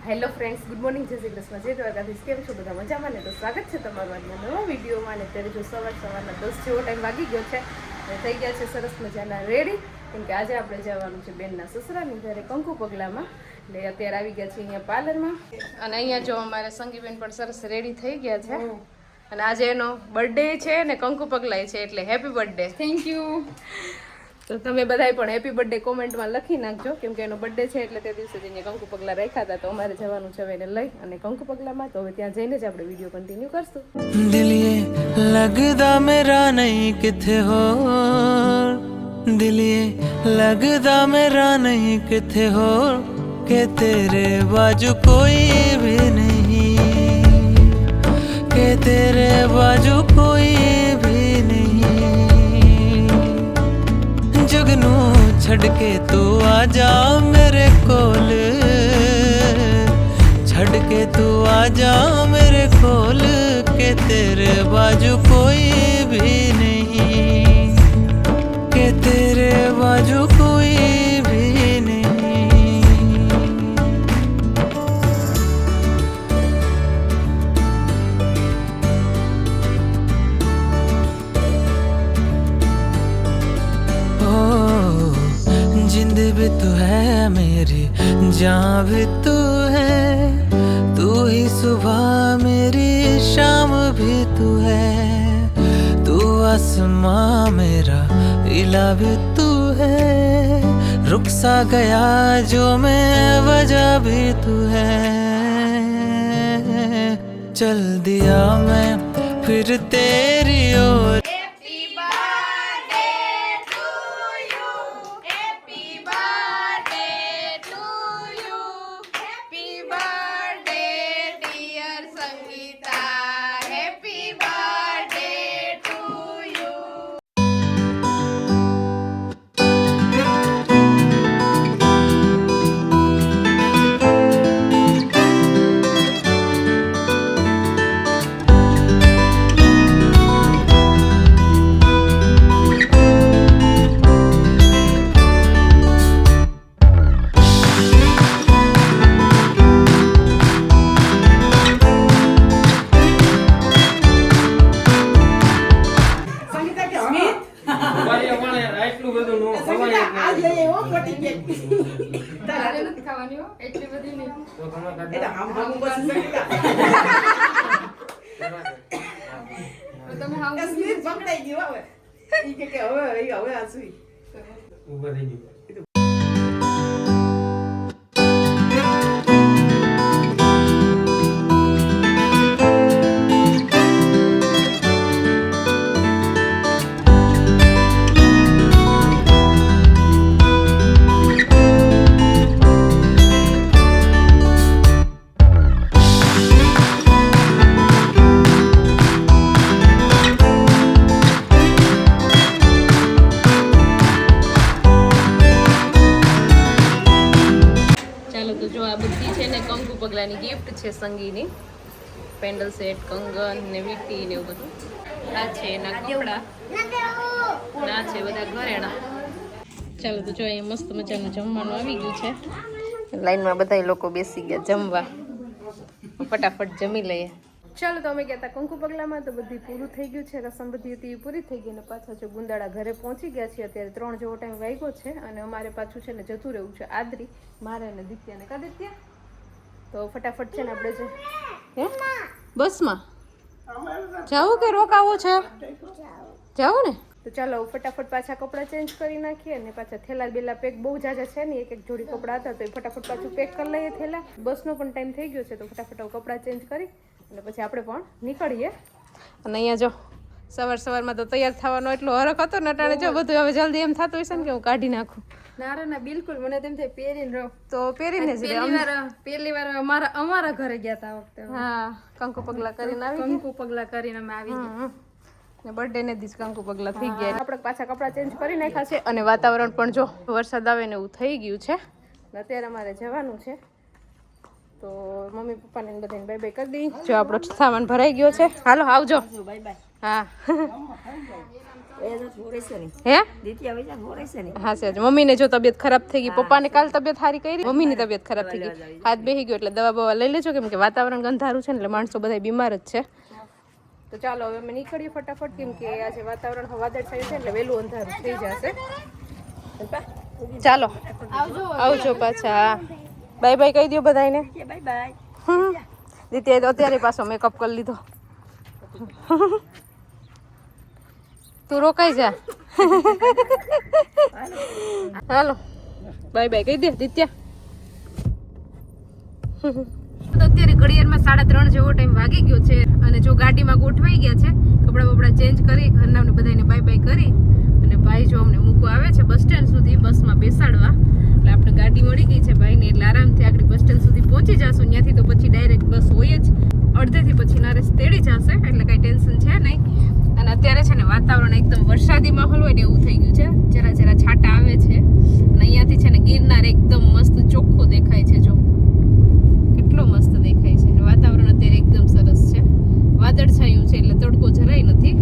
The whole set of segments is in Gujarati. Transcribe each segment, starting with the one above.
હેલો ફ્રેન્ડ્સ, ગુડ મોર્નિંગ, જય શ્રી કૃષ્ણ, જય દ્વારકાધીશ. કેમ છો બધા? મજામાં ને? તો સ્વાગત છે તમારું આજના નવા વિડીયોમાં. અને અત્યારે જો સવારના 10 જેવો ટાઈમ વાગી ગયો છે અને થઈ ગયા છે સરસ મજાના રેડી, કેમ કે આજે આપણે જવાનું છે બેનના સસરાની ઘરે કંકુ પગલામાં. એટલે અત્યારે આવી ગયા છે અહીંયા પાર્લરમાં. અને અહીંયા જો અમારે સંગીબેન પણ સરસ રેડી થઈ ગયા છે. અને આજે એનો બર્થડે છે ને કંકુ પગલાય છે, એટલે હેપી બર્થડે. Thank you. તો તમે બધાય પણ હેપી બર્થડે કોમેન્ટમાં લખી નાખજો, કેમ કે એનો બર્થડે છે એટલે તે દિવસે જઈને કંકુ પગલા રાખ્યા હતા. તો અમારે જવાનું છે એને લઈ અને કંકુ પગલામાં. તો હવે ત્યાં જઈને જ આપણે વિડીયો કન્ટિન્યુ કરશું. दिल ये लगदा मेरा नहीं किथे हो, दिल ये लगदा मेरा नहीं किथे हो, के तेरे बाजू कोई भी नहीं, के तेरे बाजू कोई भी नहीं, जगनू छड़ के तू आजा मेरे कोल, छड़ के तू आजा मेरे कोल, के तेरे बाजू कोई भी नहीं, के तेरे बाजू कोई भी नहीं. ओ जिंद भी तू है मेरी, जान भी तू है, तू ही सुबह मेरी शाम भी तू है, तू आसमां मेरा इला भी तू है, रुक सा गया जो मैं वजह भी तू है, चल दिया मैं फिर तेरी ओर. એટલી બધી નહીં. તમે હાવ પકડાઈ ગયો હવે. ઈ કે હવે આ સુઈ ઉભા થઈ ગયું. પગલાની ગિફ્ટ છે સંગીની. પેન્ડલ સેટ, કંગન ને વીટી ને એવું બધું. આ છે એના કપડા, ના છે બધા ઘરેણા. ચાલો તો જો અહીંયા મસ્ત મજાનું જમવાનું આવી ગયું છે. લાઈનમાં બધા લોકો બેસી ગયા જમવા. ફટાફટ જમી લઈએ. ચાલો તો અમે ગયા હતા કંકુ પગલામાં, તો બધું પૂરું થઈ ગયું છે. રસમ બધી હતી એ પૂરી થઈ ગઈ અને પાછા જો ગુંદાળા ઘરે પહોંચી ગયા છીએ. અત્યારે 3 જેવો ટાઈમ વાગ્યો છે અને અમારે પાછું છે ને જતું રહેવું છે આદરી, મારે અને દિત્યાને. કા દિત્યા? તો ફટાફટ છે ને આપણે જે બસમાં જાવું કે રોકાવું છે? જાવું ને? તો ચાલો ફટાફટ પાછા કપડાં ચેન્જ કરી નાખીએ અને પાછા થેલા બેલા પેક બહુ જાજા છે ને, એક જોડી કપડાં હતા તો એ ફટાફટ પાછું પેક કરી લઈએ થેલા. બસનો પણ ટાઈમ થઈ ગયો છે તો ફટાફટ કપડાં ચેન્જ કરી અને પછી આપણે પણ નીકળીએ. અને અહીંયા જો સવારમાં તો તૈયાર થવાનો એટલો હરખ હતો ને, અટાણે જો બધું હવે જલ્દી એમ થતું હશે ને કે હું કાઢી નાખું. ના બિલકુલ, મને તેમ થાય પહેરીને રહો. તો પહેરીને જ પહેલી વાર અમારા ઘરે ગયા હતા આ વખતે. હા, કંકુ પગલા કરીને આવી કંકુ પગલા કરીને અમે આવી ગયા. ને બર્થડે ને દિવસ કંકુ પગલા થઈ ગયા. આપણે પાછા કપડાં ચેન્જ કરી નાખ્યા છે અને વાતાવરણ પણ જો વરસાદ આવે ને એવું થઈ ગયું છે. અત્યારે અમારે જવાનું છે તો મમ્મી પપ્પાને બધાને બાય બાય કરી દઈ. જો આપણો સામાન ભરાઈ ગયો છે. હાલો આવજો. Bye bye. હા હે હે હા સર મમ્મીને જો તબિયત ખરાબ થઈ ગઈ, પપ્પાને કાલ તબિયત સારી કરી, મમ્મીની તબિયત ખરાબ થઈ ગઈ, હાથ બેહી ગયો એટલે દવા બવા લઈ લેજો, કેમ કે વાતાવરણ ગંધારું છે ને એટલે માણસો બધા બીમાર જ છે. તો ચાલો હવે અમે નીકળીએ ફટાફટ, કેમ કે આજે વાતાવરણ વાદળછાયું છે એટલે વહેલું અંધારું થઈ જશે. ચાલો આવજો પાછા, બાય બાય કહી દો બધાને. Bye bye. દીદી તો અત્યારે પાછો મેકઅપ કરી લીધો. તું રોકાઈ જા. હાલો બાય બાય કહી દે દિત્યા. તો અત્યારે ઘડિયાળમાં 3:30 જેવો ટાઈમ વાગી ગયો છે અને જો ગાડીમાં ગોઠવાઈ ગયા છે, કપડા બપડા ચેન્જ કરી ઘરના બધાને બાય બાય કરી અને ભાઈ જો અમને મૂકવા આવે છે બસ સ્ટેન્ડ સુધી, બસમાં બેસાડવા. એટલે આપણે ગાડી મળી ગઈ છે ભાઈને, એટલે આરામથી આગળ બસ સ્ટેન્ડ સુધી પહોંચી જશું. ત્યાંથી તો પછી ડાયરેક્ટ બસ હોય જ, અડધેથી પછી નરેશ તેડી જશે, એટલે કાંઈ ટેન્શન છે નહીં. અને અત્યારે છે ને વાતાવરણ એકદમ વરસાદી માહોલ હોય ને એવું થઈ ગયું છે, જરા જરા છાંટા આવે છે અને અહીંયાથી છે ને ગિરનાર એકદમ મસ્ત ચોખ્ખો દેખાય છે. જો કેટલો મસ્ત દેખાય છે. વાતાવરણ અત્યારે એકદમ સરસ છે, વાદળછાયું છે એટલે તડકો જરાય નથી.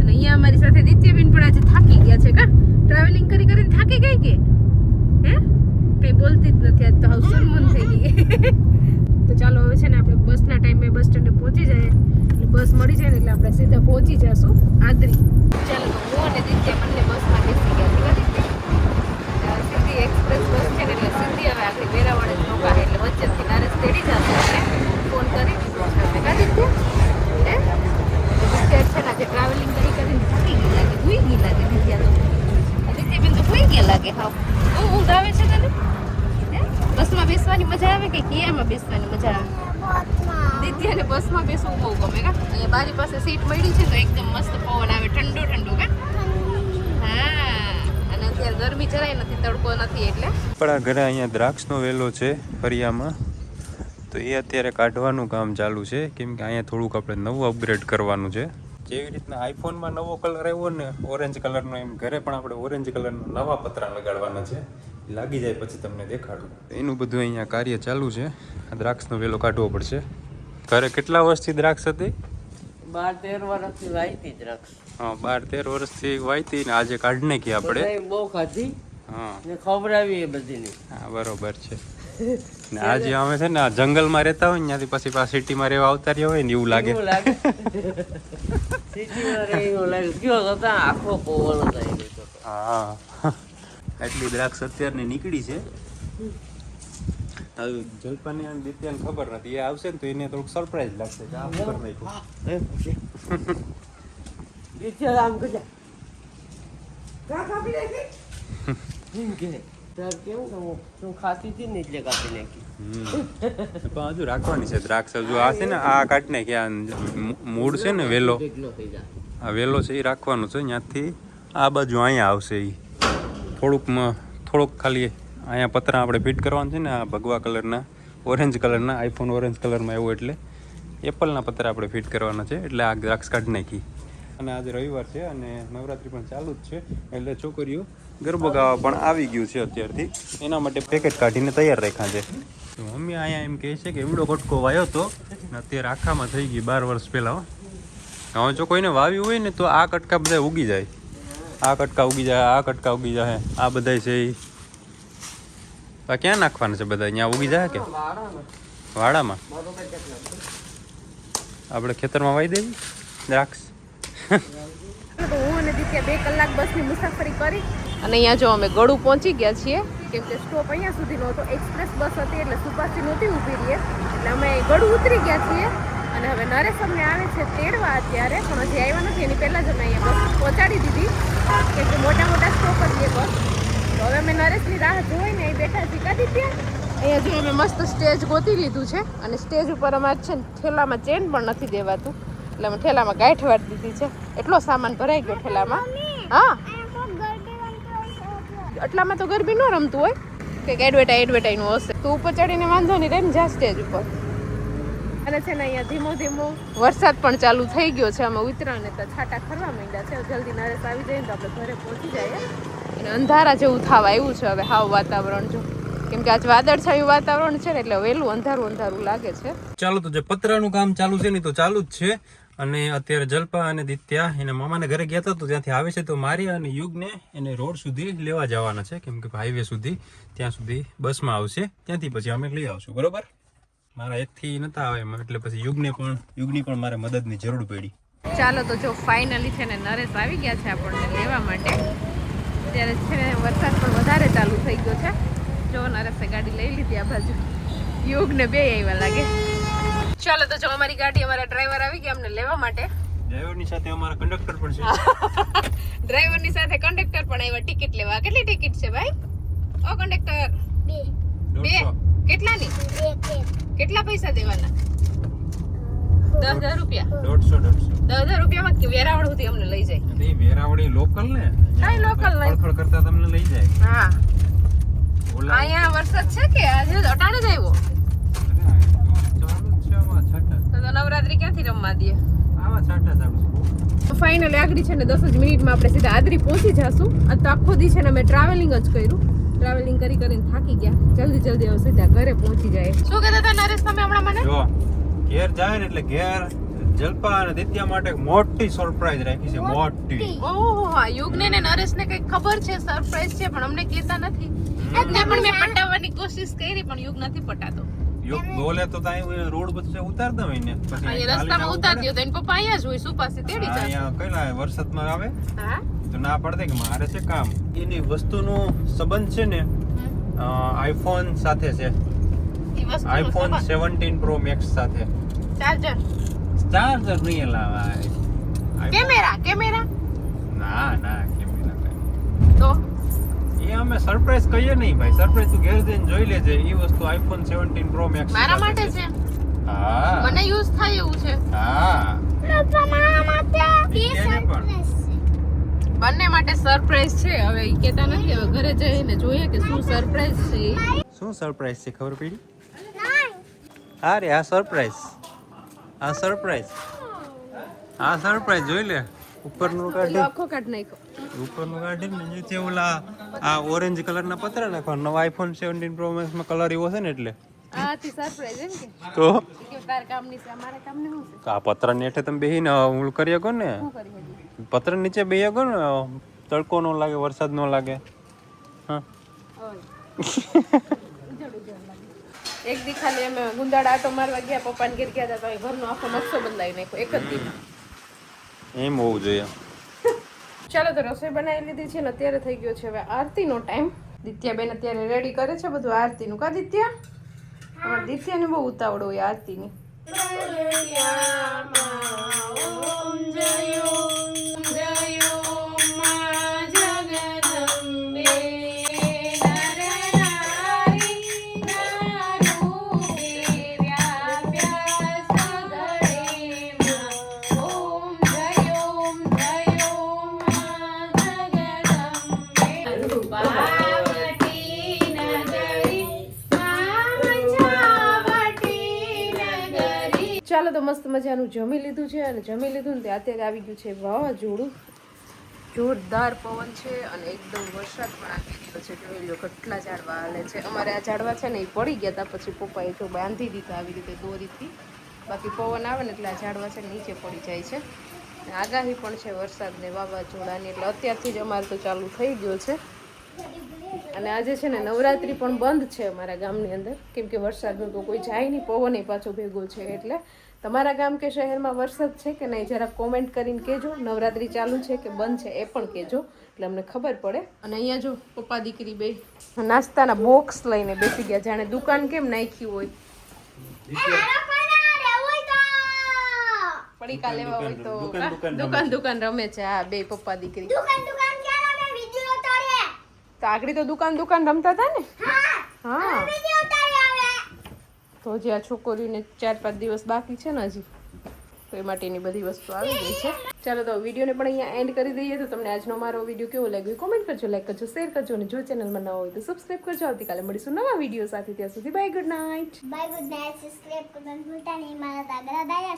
અને અહીંયા અમારી સાથે દિત્યાબેન પણ આજે થાકી ગયા છે. કા ટ્રાવેલિંગ કરી કરીને થાકી ગઈ કે હે? કઈ બોલતી જ નથી, આજ તો હાવ સન્મન થઈ ગઈ. તો ચાલો હવે છે ને આપણે બસના ટાઈમે બસ સ્ટેન્ડે પહોંચી જાય, એટલે બસ મળી જાય ને એટલે આપણે સીધા પહોંચી જશું આદરી. ચાલો તો હું અને દિત્યા બંને બસમાં બેસી ગયા છે. સીધી એક્સપ્રેસ બસ છે ને એટલે સીધી હવે આગળ વેરાવાળે જ રોકાય, એટલે વચ્ચેથી નરેશ તેડી જશે. આપણે ફોન કરી દીધો છે આપણે. કા દિત્યા હે દિત્યા છે ને આજે ટ્રાવેલિંગ કરીને થાકી ગઈ લાગે, ભૂઈ ગઈ લાગે દિત્યા. તો દિત્યાબેન તો ભૂઈ ગયા લાગે. હા ઊંઘ આવે છે તને? બસમાં બેસવાની મજા આવે કે કિયામાં બેસવાની મજા આવે? દિત્યાને બસમાં બેસવું બહુ ગમે. કા અહીંયા બારી પાસે સીટ મળી છે તો એકદમ મસ્ત પવન આવે, ઠંડો ઠંડો. કા હા, અને અત્યારે ગરમી જરાય નથી, તડકો નથી એટલે. આપણા ઘરે અહીંયા દ્રાક્ષનો વેલો છે ફરિયામાં, તો એ અત્યારે કાઢવાનું કામ ચાલુ છે, કેમ કે અહીંયા થોડુંક આપણે નવું અપગ્રેડ કરવાનું છે. જેવી રીતના આઈફોનમાં નવો કલર આવ્યો ને ઓરેન્જ કલરનો, એમ ઘરે પણ આપણે ઓરેન્જ કલરના નવા પતરા લગાડવાના છે. લાગી જાય પછી તમને દેખાડું. એનું બધું અહીંયા કાર્ય ચાલુ છે. આ દ્રાક્ષનો વેલો કાઢવો પડશે. ઘરે કેટલા વર્ષથી દ્રાક્ષ હતી? 12-13 વર્ષથી વાઈતી દ્રાક્ષ. હા 12-13 વર્ષથી વાઈતી ને આજે કાઢ નાખી આપણે. બહુ ખાધી. હા ને ખવડાવી એ બધીને. હા બરોબર છે. ને આજે અમે છે ને આ જંગલમાં રહેતા હોય ને ત્યાંથી પછી પાછા સિટીમાં રહેવા આવતા રહ્યા હોય ને એવું લાગે. સિટીમાં રહે એવું લાગે. કયો હતા આખો પવન થાય. હા એટલી દ્રાક્ષ અત્યારની નીકળી છે. હવે જલપાને અને દિત્યાને ખબર નથી, એ આવશે ને તો એને થોડુંક સરપ્રાઈઝ લાગશે કે આ ખબર નહીં. દિત્યા આમ કરજા. કા કાપી નાખી? એમ કે તાર કેવું કે હું ખાતી હતી ને એટલે કાપી નાખી. પણ હજુ રાખવાની છે દ્રાક્ષ. હજુ આ છે ને આ કાઢી નાખી, આ મૂળ છે ને વેલો, આ વેલો છે એ રાખવાનો છે. ત્યાંથી આ બાજુ અહીંયા આવશે એ થોડુંક ખાલી અહીંયા પતરા આપણે ફિટ કરવાનું છે ને, આ ભગવા કલરના ઓરેન્જ કલરના, આઈફોન ઓરેન્જ કલરમાં એવું, એટલે એપલના પતરા આપણે ફિટ કરવાના છે. એટલે આ દ્રાક્ષ કાઢી નાખી. અને આજે રવિવાર છે અને નવરાત્રિ પણ ચાલુ જ છે, એટલે છોકરીઓ ગરબો ગાવા પણ આવી ગયું છે અત્યારથી. એના માટે પેકેટ કાઢીને તૈયાર રાખ્યા છે. મમ્મી અહીંયા એમ કહે છે કે એવડો કટકો વાયો હતો ને અત્યારે આખામાં થઈ ગઈ 12 વર્ષ પહેલાં. હવે જો કોઈને વાવ્યું હોય ને તો આ કટકા બધા ઉગી જાય, આ કટકા ઉગી જાય, આ કટકા ઉગી જાય, આ બધા છે એ ક્યાં નાખવાના છે બધા? અહીંયા ઉગી જાય કે વાડામાં? આપણે ખેતરમાં વાવી દેવી દ્રાક્ષ. હું અને દિત્યા 2 કલાક બસની મુસાફરી કરી અને અહીંયા જો અમે ગળું પહોંચી ગયા છીએ, કેમ કે સ્ટોપ અહીંયા સુધીનો હતો. એક્સપ્રેસ બસ હતી એટલે સુપાસી નહોતી ઊભી રહીએ, એટલે અમે ગળું ઉતરી ગયા છીએ. અને હવે નરેશ અમને આવે છે તેડવા અત્યારે, પણ હજી આવ્યા નથી. એની પહેલાં જ અમે અહીંયા બસ પહોંચાડી દીધી, કેમ કે મોટા મોટા સ્ટોપ હતી એ બસ. તો હવે અમે નરેશની રાહ જોઈને અહીં બેઠા છીએ. કા દિત્યા? અહીંયા જો અમે મસ્ત સ્ટેજ ગોતી લીધું છે અને સ્ટેજ ઉપર અમારે છે ને ઠેલામાં ચેન પણ નથી દેવાતું, એટલે અમે ઠેલામાં ગાંઠ વાળી દીધી છે. એટલો સામાન ભરાઈ ગયો ઠેલામાં. હા એટલામાં તો ગરબી ન રમતું હોય કે એડવર્ટાઈઝનું હશે. તો ઉપર ચડીને વાંધો નહીં, રહીને જા સ્ટેજ ઉપર. અને છે ને અહીંયા ધીમો ધીમો વરસાદ પણ ચાલુ થઈ ગયો છે. અમે ઉતરાને તો છાંટા ખરવા માંડ્યા છે. જલ્દી નરેશ આવી જાય ને તો આપણે ઘરે પહોંચી જઈએ. અને અંધારા જેવું થવા આવ્યું છે હવે હાવ વાતાવરણ. જો કેમ કે આજ વાદળછાયું વાતાવરણ છે ને એટલે વહેલું અંધારું અંધારું લાગે છે. ચાલો તો જે પતરાનું કામ ચાલુ છે ને તો ચાલુ જ છે. અને અત્યારે જલ્પા અને દિત્યા એના મામાને ઘરે ગયા હતા તો ત્યાંથી આવે છે તો મારી અને યુગને એને રોડ સુધી લેવા જવાના છે કેમ કે હાઈવે સુધી ત્યાં સુધી બસમાં આવશે ત્યાંથી પછી અમે લઈ આવશું બરોબર મારા એકથી નતા આવે એમાં એટલે પછી યુગની પણ મારે મદદની જરૂર પડી ચાલો તો જો ફાઇનલી છે ને નરેશ આવી ગયા છે આપણને લેવા માટે ત્યારે છે ને વરસાદ પણ વધારે ચાલુ થઈ ગયો છે જો નરેશે ગાડી લઈ લીધી આ બાજુ યુગને બે આવ્યા લાગે ચાલો તો જો અમારી ગાડી અમારા ડ્રાઈવર આવી ગયા અમને લેવા માટે ડ્રાઈવરની સાથે અમારા કંડક્ટર પણ છે ડ્રાઈવરની સાથે કંડક્ટર પણ આવ્યા ટિકિટ લેવા કેટલી ટિકિટ છે ભાઈ ઓ કંડક્ટર બે કેટલાની કેટલા પૈસા દેવાના 10,000 રૂપિયા 10,000 રૂપિયામાં વેરાવળ સુધી અમને લઈ જાય નહીં વેરાવળી લોકલ ને કાઈ લોકલ નહીં ખડખડ કરતા તમને લઈ જાય હા અહીંયા વરસાદ છે કે આજે અટાણે જ આવ્યો તો નવરાત્રી ક્યાંથી રમવા દે આવા છાટા ચાલુ છે ફાઇનલી આગળ છે ને 10 જ મિનિટમાં આપણે સીધા આદરી પહોંચી જાશું આ તો આખો દી છે ને અમે ટ્રાવેલિંગ જ કર્યું ટ્રાવેલિંગ કરીને થાકી ગયા જલ્દી હવે સીધા ઘરે પહોંચી જાય શું કહેતા હતા નરેશ તમે હમણાં મને જો ઘેર જાય ને એટલે ઘેર જલ્પા અને દિત્યા માટે મોટી સરપ્રાઈઝ રાખી છે મોટી ઓહો હા યુગને ને નરેશને કઈ ખબર છે સરપ્રાઈઝ છે પણ અમને કહેતા નથી એટલે પણ મેં પટાવવાની કોશિશ કરી પણ યુગ નથી પટાતો યુગ બોલે તો તાઈ રોડ પર ઉતાર દઉં એને પછી અહીંયા રસ્તામાં ઉતાર દો તો એન પપ્પા અહીંયા જ હોય શું પાસે તેડી જાય અહીંયા કઈલા વરસાદમાં આવે હા તો ના પડે કે મારે છે કામ એની વસ્તુનો સંબંધ છે ને આઈફોન સાથે છે ઈ વસ્તુ આઈફોન 17 Pro Max સાથે ચાર્જર નહીં લાવાય કેમેરા ના કેમેરા તો એ અમે સરપ્રાઈઝ કહીએ નહીં ભાઈ સરપ્રાઈઝ તું ઘેર જઈને જોઈ લેજે એ વસ્તુ આઈફોન 17 Pro Max મારા માટે છે હા મને યુઝ થાય એવું છે હા બંને માટે સરપ્રાઈઝ છે હવે ઈ કહેતા નથી હવે ઘરે જઈને જોઈએ કે શું સરપ્રાઈઝ છે શું સરપ્રાઈઝ છે ખબર પડી અરે આ સરપ્રાઈઝ જોઈ લે ઉપરનું કાઢી આખો કાઢ નાખ્યો ઉપરનું કાઢી ને નીચે ઓલા આ ઓરેન્જ કલરના પતરા નાખવા નવા આઈફોન 17 Pro Max માં કલર એવો છે ને એટલે આથી સરપ્રાઈઝ એમ કે તો કે તાર કામની છે અમારા કામની શું છે આ પતરા ને હેઠે તમે બેહીને હું કરી શકો ને શું કરી હજી પતરા નીચે બેહી શકો ને તડકો નો લાગે વરસાદ નો લાગે હા એક દી ખાલી અમે ગુંદાડા આટો મારવા ગયા પપ્પાને ઘેર ગયા હતા તો એ ઘરનો આખો નકશો બદલાવી નાખ્યો એક જ દીમાં એમ હોવું જોઈએ ચાલો તો રસોઈ બનાવી લીધી છે ને અત્યારે થઈ ગયો છે હવે આરતીનો ટાઈમ દિત્યાબેન અત્યારે રેડી કરે છે બધું આરતીનું કા દિત્યા અમારે દિત્યાને બહુ ઉતાવળ હોય આરતીની ચાલો તો મસ્ત મજાનું જમી લીધું છે અને જમી લીધું ને તે અત્યારે આવી ગયું છે વાવાઝોડું જોરદાર પવન છે અને એકદમ વરસાદ પણ આવી ગયો છે જોઈ લો કેટલા ઝાડવા હાલે છે અમારે આ ઝાડવા છે ને એ પડી ગયા હતા પછી પપ્પાએ જો બાંધી દીધા આવી રીતે દોરીથી બાકી પવન આવે ને એટલે આ ઝાડવા છે નીચે પડી જાય છે આગાહી પણ છે વરસાદને વાવાઝોડાની એટલે અત્યારથી જ અમારે તો ચાલુ થઈ ગયો છે અને આજે છે ને નવરાત્રી પણ બંધ છે અમારા ગામની અંદર કેમ કે વરસાદનું તો કોઈ જાય નહીં પવન પાછો ભેગો છે એટલે તમારા ગામ કે શહેરમાં વરસાદ છે કે નહીં જરા કોમેન્ટ કરીને કહેજો નવરાત્રી ચાલુ છે કે બંધ છે એ પણ કહેજો એટલે અમને ખબર પડે અને અહીંયા જો પપ્પા દીકરી બે નાસ્તાના બોક્સ લઈને બેસી ગયા જાણે દુકાન કેમ નાખ્યું હોય પડીકા લેવા હોય તો દુકાન રમે છે હા બે પપ્પા દીકરી તો આગળ તો દુકાન રમતા હતા ને હા તો હજી આ છોકરીઓને 4-5 દિવસ બાકી છે ને હજી તો એ માટેની બધી વસ્તુ આવી ગઈ છે ચાલો તો વિડીયોને પણ અહીંયા એન્ડ કરી દઈએ તો તમને આજનો મારો વિડીયો કેવો લાગ્યો કોમેન્ટ કરજો લાઈક કરજો શેર કરજો અને જો ચેનલમાં નવા હોય તો સબસ્ક્રાઇબ કરજો આવતીકાલે મળીશું નવા વિડીયો સાથે ત્યાં સુધી બાય ગુડ નાઇટ સબસ્ક્રાઇબ કરવાનું ભૂલતા નહીં મારા દાદા